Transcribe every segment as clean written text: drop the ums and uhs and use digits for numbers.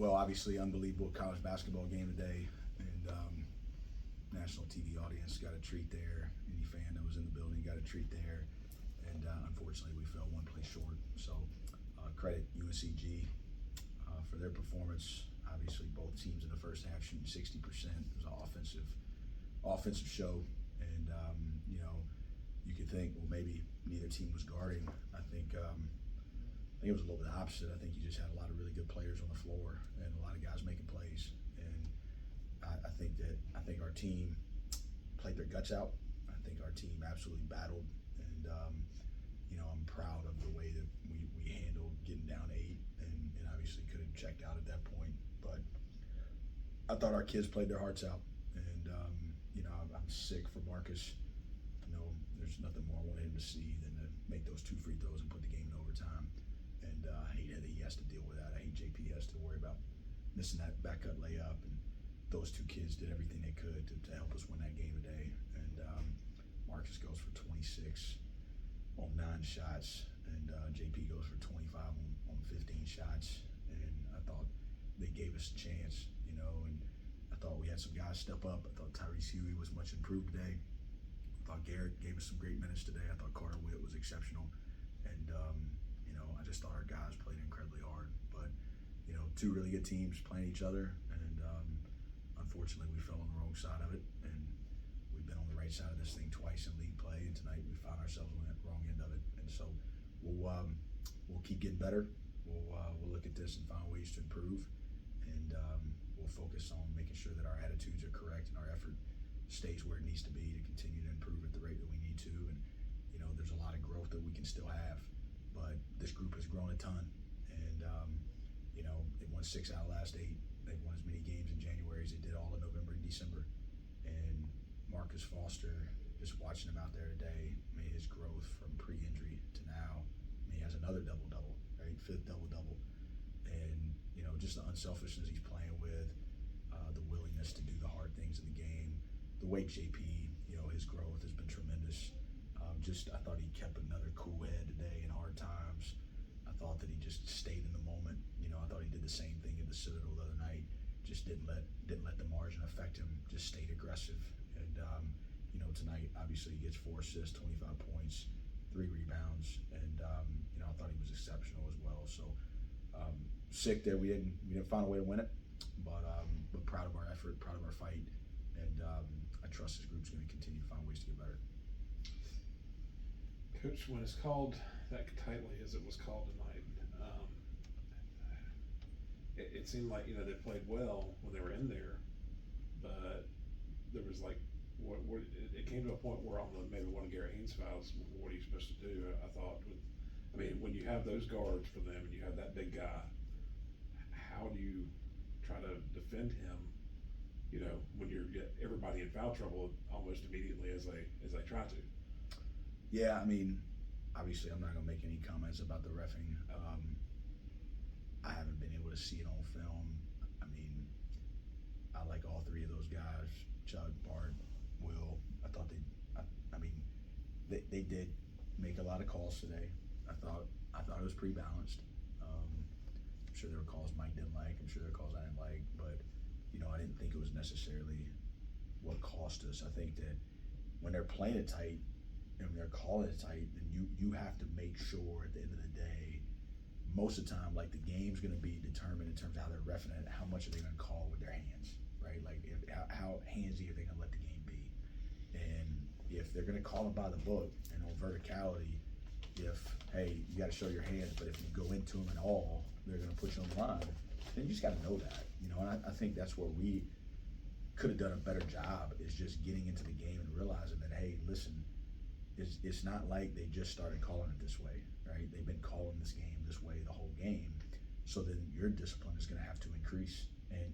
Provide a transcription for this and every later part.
Well, obviously, unbelievable college basketball game today, and national TV audience got a treat there. Any fan that was in the building got a treat there, and unfortunately, we fell one play short. So, credit UNCG for their performance. Obviously, both teams in the first half shooting 60%. It was an offensive show, and you could think, well, maybe neither team was guarding. I think it was a little bit opposite. I think you just had a lot of really good players on the floor and a lot of guys making plays. And I think our team played their guts out. I think our team absolutely battled, and I'm proud of the way that we handled getting down 8, and obviously could have checked out at that point. But I thought our kids played their hearts out, and I'm sick for Marcus. There's nothing more I wanted him to see than to make those 2 free throws and put the game in overtime. And I hate that he has to deal with that. I hate JP has to worry about missing that back cut layup. And those 2 kids did everything they could to help us win that game today. And Marcus goes for 26 on 9 shots, and JP goes for 25 on 15 shots. And I thought they gave us a chance, and I thought we had some guys step up. I thought Tyrese Huey was much improved today. I thought Garrett gave us some great minutes today. I thought Carter Witt was exceptional. And I just thought our guys played incredibly hard. But 2 really good teams playing each other, and unfortunately we fell on the wrong side of it. And we've been on the right side of this thing twice in league play, and tonight we found ourselves on the wrong end of it. And so we'll keep getting better. We'll look at this and find ways to improve, and we'll focus on making sure that our attitudes are correct and our effort stays where it needs to be to continue to improve at the rate that we need to. And there's a lot of growth that we can still have, but this group has grown a ton, and they won 6 out of the last 8. They've won as many games in January as they did all in November and December. And Marcus Foster, just watching him out there today, his growth from pre-injury to now, he has another double-double, right? 5th double-double. And just the unselfishness he's playing with, the willingness to do the hard things in the game, the way JP, his growth has been tremendous. I thought he kept another cool head today in hard times. I thought that he just stayed in the moment. I thought he did the same thing at the Citadel the other night. Just didn't let the margin affect him. Just stayed aggressive. And tonight obviously he gets 4 assists, 25 points, 3 rebounds, and I thought he was exceptional as well. So sick that we didn't find a way to win it, but proud of our effort, proud of our fight, and I trust this group's going to continue to find ways to get better. Coach, when it's called that tightly as it was called tonight, it seemed like they played well when they were in there, but there was like it came to a point where on maybe one of Garrett Haynes' fouls, what are you supposed to do? I thought, when you have those guards for them and you have that big guy, how do you try to defend him? When you're everybody in foul trouble almost immediately as they try to. Yeah, obviously I'm not going to make any comments about the reffing. I haven't been able to see it on film. I like all 3 of those guys, Chuck, Bart, Will. I thought they did make a lot of calls today. I thought it was pretty balanced. I'm sure there were calls Mike didn't like. I'm sure there were calls I didn't like, but I didn't think it was necessarily what cost us. I think that when they're playing it tight and they're calling it tight, then you have to make sure at the end of the day, most of the time, like, the game's going to be determined in terms of how they're reffing it, how much are they going to call with their hands, right? Like, how handsy are they going to let the game be? And if they're going to call it by the book and on verticality, hey, you got to show your hands, but if you go into them at all, they're going to put you on the line, then you just got to know that, and I think that's where we could have done a better job, is just getting into the game and realizing that, hey, listen, it's not like they just started calling it this way, right? They've been calling this game this way the whole game. So then your discipline is going to have to increase. And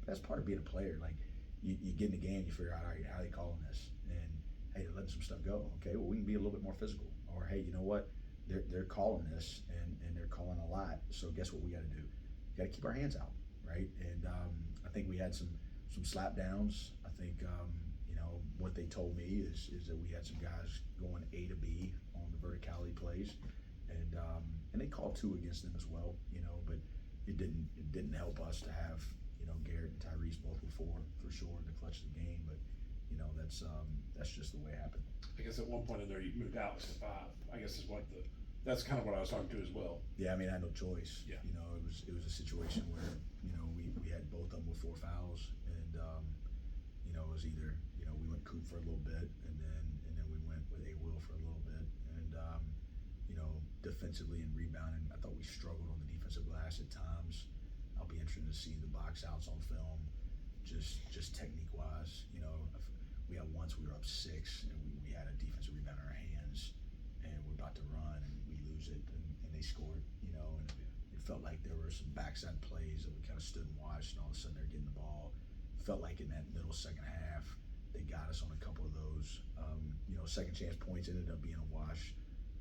that's part of being a player. Like, you get in the game, you figure out, all right, how are they calling this? And, hey, they're letting some stuff go. Okay, well, we can be a little bit more physical. Or, hey, you know what? They're calling this, and they're calling a lot. So guess what we got to do? We got to keep our hands out, right? And I think we had some slap downs. I think, what they told me is that we had some guys going A to B on the verticality plays, and they called 2 against them as well, but it didn't didn't help us to have, Garrett and Tyrese both with 4 for sure in the clutch of the game, but that's just the way it happened. I guess at one point in there, you moved out to 5. I guess that's kind of what I was talking to as well. Yeah, I mean, I had no choice. Yeah. It was a situation where, we had both of them with 4 fouls, and it was either, we went Coop for a little bit, and then we went with A Will for a little bit, and defensively and rebounding, I thought we struggled on the defensive glass at times. I'll be interested to see the box outs on film, just technique wise. We had once we were up 6, and we had a defensive rebound in our hands, and we're about to run, and we lose it, and they scored. And it felt like there were some backside plays that we kind of stood and watched, and all of a sudden they're getting the ball. Felt like in that middle second half, they got us on a couple of those. Second chance points ended up being a wash,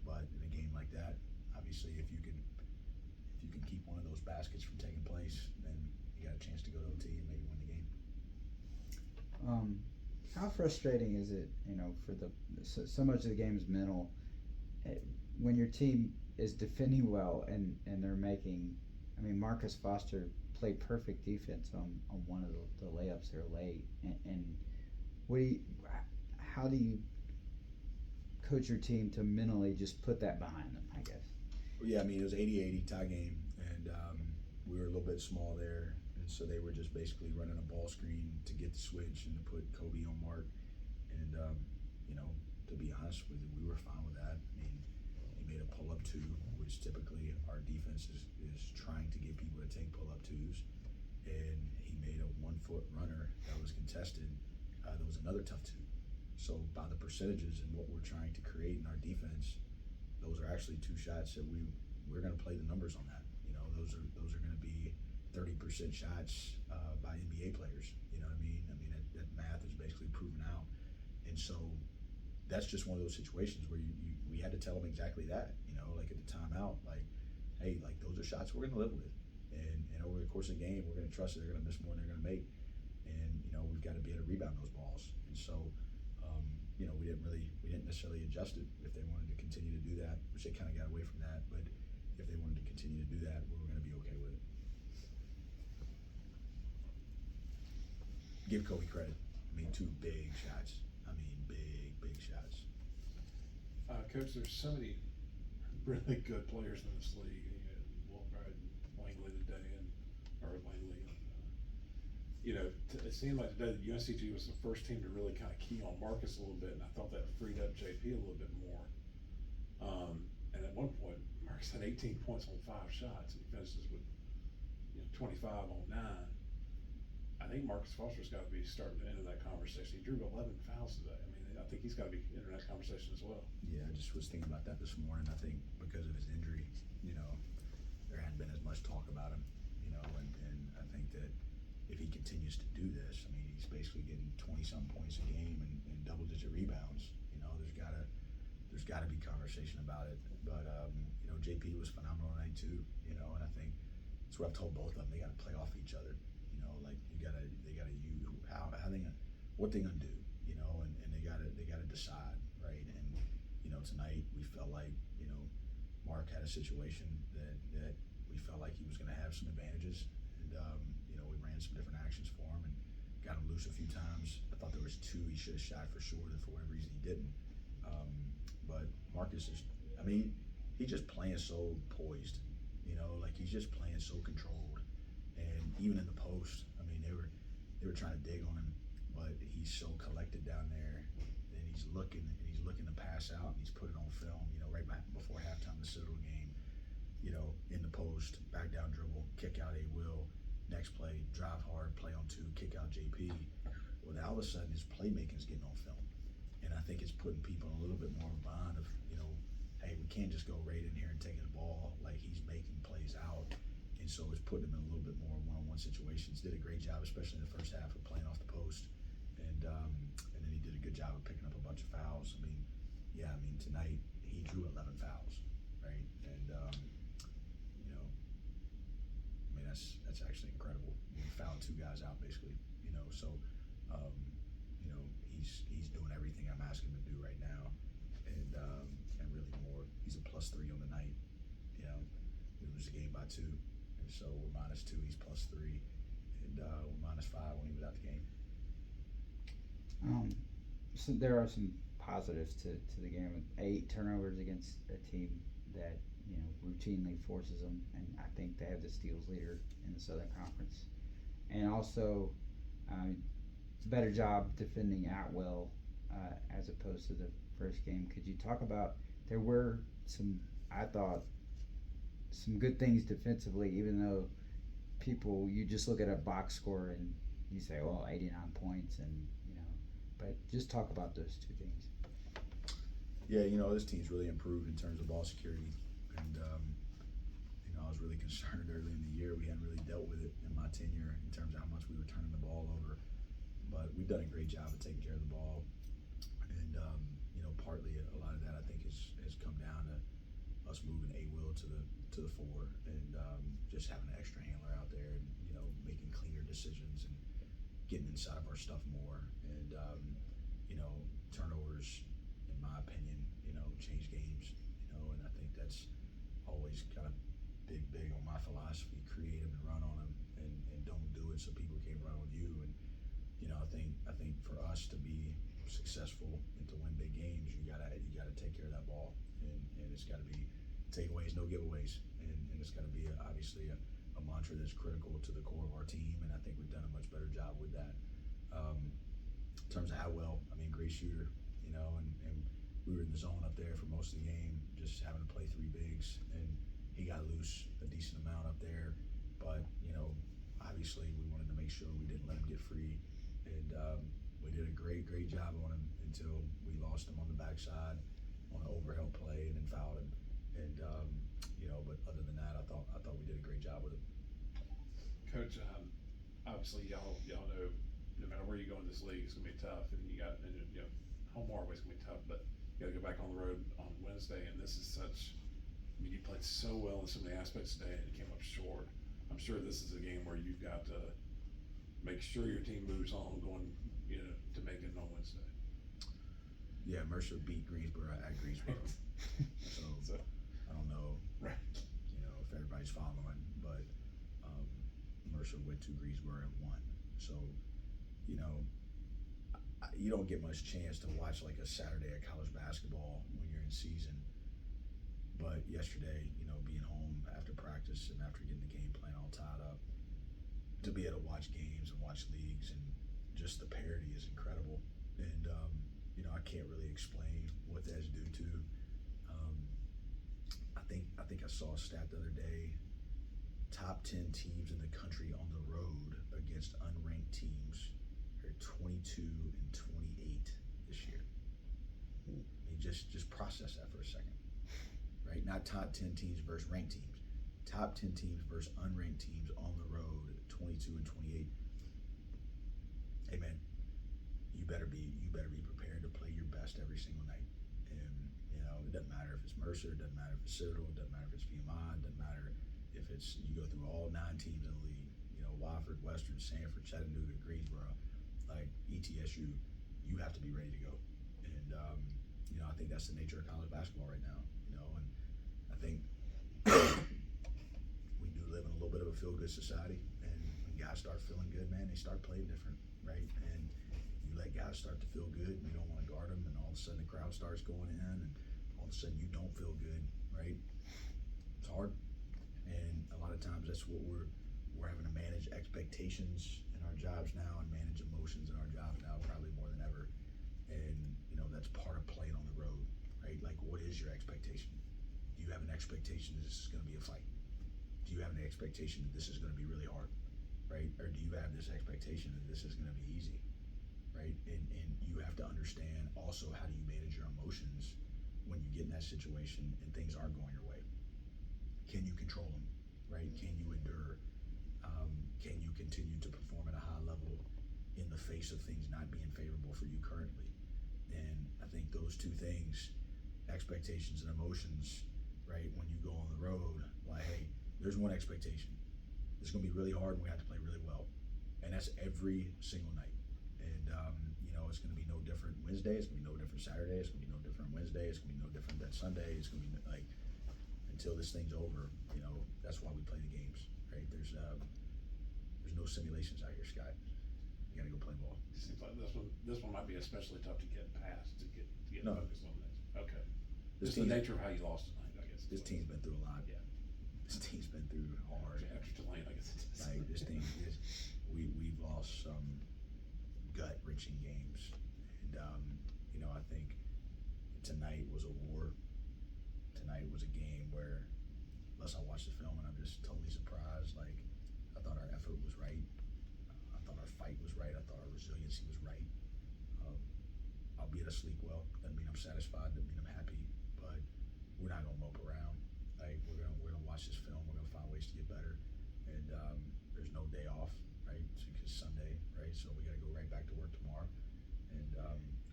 but in a game like that, obviously, if you can keep one of those baskets from taking place, then you got a chance to go to OT and maybe win the game. How frustrating is it, for so much of the game is mental, when your team is defending well and they're making, Marcus Foster played perfect defense on one of the layups there late, and how do you coach your team to mentally just put that behind them, I guess? Well, yeah, it was 80-80 tie game, and we were a little bit small there, and so they were just basically running a ball screen to get the switch and to put Kobe on Mark, and to be honest with you, we were fine with that. He made a pull-up 2, which typically our defense is trying to get people to take pull-up 2s, and he made a 1-foot runner that was contested. There was another tough 2. So by the percentages and what we're trying to create in our defense, those are actually 2 shots that we're going to play the numbers on that. Those are going to be 30% shots by NBA players. You know what I mean? That math is basically proven out, and so that's just one of those situations where we had to tell them exactly that. Like at the timeout, like, hey, like those are shots we're going to live with, and over the course of the game, we're going to trust that they're going to miss more than they're going to make, and we've got to be able to rebound those balls, and so. We didn't necessarily adjust it if they wanted to continue to do that, which they kind of got away from that. But if they wanted to continue to do that, we were going to be okay with it. Give Kobe credit. 2 big shots. Big shots. Coach, there's so many really good players in this league. Langley today, it seemed like today the UNCG was the first team to really kind of key on Marcus a little bit, and I thought that freed up JP a little bit more. And at one point, Marcus had 18 points on 5 shots, and he finishes with 25 on 9. I think Marcus Foster's got to be starting to enter that conversation. He drew 11 fouls today. I think he's got to be entering that conversation as well. Yeah, I just was thinking about that this morning. I think because of his injury, there hadn't been as much talk about him, and I think that if he continues to do this, he's basically getting 20-something points a game and double-digit rebounds. There's got to be conversation about it. But JP was phenomenal tonight too. And I think that's what I've told both of them. They got to play off each other. They got to use what they gonna do. And they got to decide, right? And tonight we felt like Mark had a situation that we felt like he was going to have some advantages, and we ran some different actions for him and got him loose a few times. I thought there was 2 he should have shot for sure, that for whatever reason he didn't. But Marcus is, he's just playing so poised, like he's just playing so controlled. And even in the post, they were trying to dig on him, but he's so collected down there, and he's looking to pass out, and he's put it on film, right before halftime of the Citadel game, in the post, back down dribble, kick out A Will, next play, drive hard, play on 2, kick out JP. Well, now all of a sudden his playmaking's getting on film, and I think it's putting people in a little bit more of a bind of, hey, we can't just go right in here and take the ball. Like, he's making plays out, and so it's putting him in a little bit more one-on-one situations. Did a great job, especially in the first half, of playing off the post, and then he did a good job of picking up a bunch of fouls. Tonight he drew 11 fouls, right? And that's actually incredible. He fouled 2 guys out basically, so he's doing everything I'm asking him to do right now, and really more. He's a +3 on the night. We lose the game by 2, and so we're -2, he's +3, and we're -5 when he was out the game. So there are some positives to the game with 8 turnovers against a team that routinely forces them, and I think they have the steals leader in the Southern Conference, and also better job defending Atwell as opposed to the first game. Could you talk about, there were some, I thought, some good things defensively, even though you just look at a box score and you say, well, 89 points, and but just talk about those two things. Yeah, this team's really improved in terms of ball security, and I was really concerned early in the year. We hadn't really dealt with it in my tenure in terms of how much we were turning the ball over, but we've done a great job of taking care of the ball, and partly a lot of that I think has come down to us moving A-Will to the 4, and just having an extra handler out there, and making cleaner decisions and getting inside of our stuff more, and turnovers, in my opinion, change games, and I think that's always kind of big on my philosophy: create them and run on them, and don't do it so people can't run on you. And I think for us to be successful and to win big games, you gotta take care of that ball, and it's got to be takeaways, no giveaways, and it's got to be obviously a mantra that's critical to the core of our team, and I think we've done a much better job with that. In terms of how well, great shooter, and we were in the zone up there for most of the game, just having to play 3 bigs, and he got loose a decent amount up there, but obviously we wanted to make sure we didn't let him get free, and we did a great job on him until we lost him on the backside on an overhelp play and then fouled him, and but other than that, I thought we did a great job with him. Coach, obviously y'all know no matter where you go in this league, it's gonna be tough, and home always gonna be tough, but you gotta go back on the road on Wednesday, and this is such. You played so well in so many aspects today, and you came up short. I'm sure this is a game where you've got to make sure your team moves on, going to make it on Wednesday. Yeah, Mercer beat Greensboro at Greensboro, so I don't know, right? If everybody's following, but Mercer went to Greensboro and won. So, you don't get much chance to watch like a Saturday of college basketball when you're in season. But yesterday, being home after practice and after getting the game plan all tied up, to be able to watch games and watch leagues, and just the parity is incredible. And I can't really explain what that's due to. I think I saw a stat the other day. Top 10 teams in the country on the road against unranked teams are 22 and 28 this year. Just process that for a second, right? Not top 10 teams versus ranked teams. Top 10 teams versus unranked teams on the road, 22 and 28. Hey man, you better be prepared to play your best every single night. And it doesn't matter if it's Mercer, it doesn't matter if it's Citadel, it doesn't matter if it's Furman, it doesn't matter if it's, you go through all 9 teams in the league, Wofford, Western, Sanford, Chattanooga, Greensboro, like ETSU, you have to be ready to go. And I think that's the nature of college basketball right now, and I think we do live in a little bit of a feel-good society, and when guys start feeling good, man, they start playing different, right? And you let guys start to feel good, and you don't want to guard them, and all of a sudden the crowd starts going in, and all of a sudden you don't feel good, right? It's hard, and a lot of times that's what we're having to manage expectations in our jobs now, and manage emotions in our jobs now, probably more than ever. And that's part of playing on the road, right? Like, what is your expectation? Do you have an expectation that this is going to be a fight? Do you have an expectation that this is going to be really hard, right? Or do you have this expectation that this is going to be easy, right? And you have to understand also, how do you manage your emotions when you get in that situation and things aren't going your way? Can you control them, right? Can you endure? Can you continue to perform at a high level in the face of things not being favorable for you currently? And I think those two things, expectations and emotions, right? When you go on the road, like, hey, there's one expectation. It's going to be really hard, and we have to play really well. And that's every single night. And, it's going to be no different Wednesday. It's going to be no different Saturday. It's going to be no different Wednesday. It's going to be no different that Sunday. It's going to be like, until this thing's over, that's why we play the games, right? There's no simulations out here, Scott. You gotta go play ball. Seems like this one might be especially tough to get past, to get No. focused on this. Okay. This Just the team- nature of how you lost tonight, I guess. This team's been through a lot. Yeah. This team's been through hard. After Tulane, I guess it is. Like this team is, we've lost some gut wrenching games, and you know, I think tonight was a war. Tonight was a game where, unless I watched the film and I'm just totally surprised, like I thought our effort was right, I thought our fight was right, I thought our resiliency was right. I'll be able to sleep well. Doesn't mean I'm satisfied. Doesn't mean I'm happy, but we're not gonna mope around. Like we're gonna watch this film. We're gonna find ways to get better, and there's no day off, right? Because Sunday, right? So we got to go right back to work tomorrow, and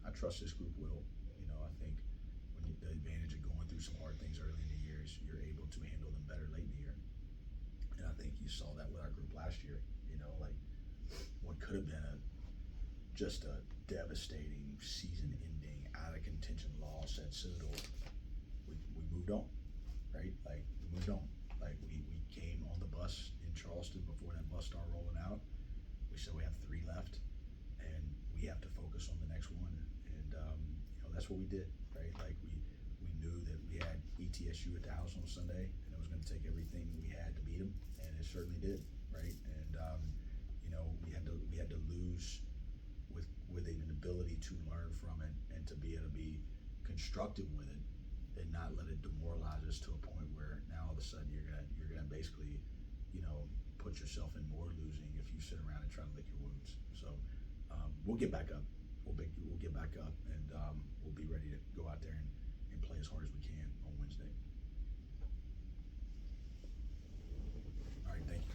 I trust this group will. You know, I think when the advantage of going through some hard things early in the year is you're able to handle them better late in the year, and I think you saw that with our group last year. You know, like what could have been just a devastating season-ending, out of contention loss at Citadel, we moved on, right? Like we moved on. Like we came on the bus in Charleston before that bus started rolling out. We said we have 3 left, and we have to focus on the next one. And you know, that's what we did, right? Like we knew that we had ETSU at the house on Sunday, and it was going to take everything we had to beat them, and it certainly did, right? And you know, we had to lose with an ability to learn from it and to be able to be constructive with it and not let it demoralize us to a point where now all of a sudden you're gonna basically, you know, put yourself in more losing if you sit around and try to lick your wounds. So we'll get back up. We'll get back up, and we'll be ready to go out there and play as hard as we can on Wednesday. All right, thank you.